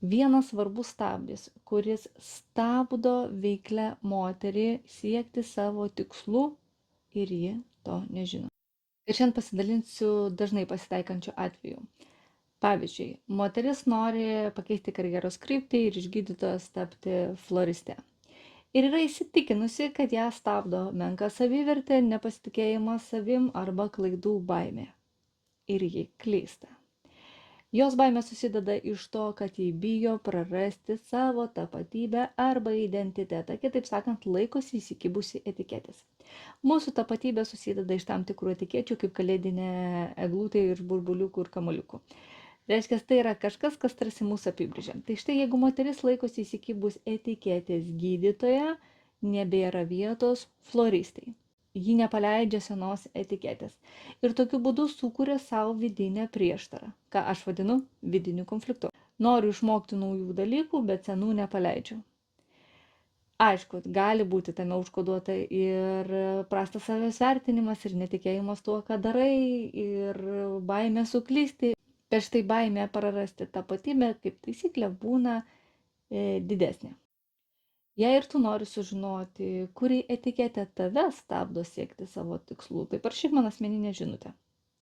Vienas svarbus stabdis, kuris stabdo veiklę moterį siekti savo tikslų ir ji to nežino. Ir šiandien pasidalinsiu dažnai pasitaikančių atvejų. Pavyzdžiui, moteris nori pakeisti karjeros kryptį ir iš gydytojos tapti floriste. Ir yra įsitikinusi, kad ją stabdo menka savivertė, nepasitikėjimas savim arba klaidų baimė. Ir ji klysta. Jos baimė susideda iš to, kad ji bijo prarasti savo tapatybę arba identitetą, kitaip sakant, laikosi įsikibusi etiketės. Mūsų tapatybė susideda iš tam tikrų etikečių, kaip kalėdinė eglutė iš burbuliukų ir kamoliukų. Reiškia, tai yra kažkas, kas tarsi mūsų apibrėžia. Tai štai, jeigu moteris laikosi įsikibus etiketės gydytoja, nebėra vietos floristai. Ji nepaleidžia senos etiketės. Ir tokiu būdu sukuria savo vidinę prieštarą, ką aš vadinu vidiniu konfliktu. Noriu išmokti naujų dalykų, bet senų nepaleidžiu. Aišku, gali būti tame užkoduota ir prastas savęs vertinimas, ir netikėjimas tuo, ką darai, ir baimė suklysti. Bet štai baimė prarasti tapatybę, kaip taisyklė, būna didesnė. Jei ir tu nori sužinoti, kuri etiketė tave stabdo siekti savo tikslų, tai parašyk man asmeninę žinutę.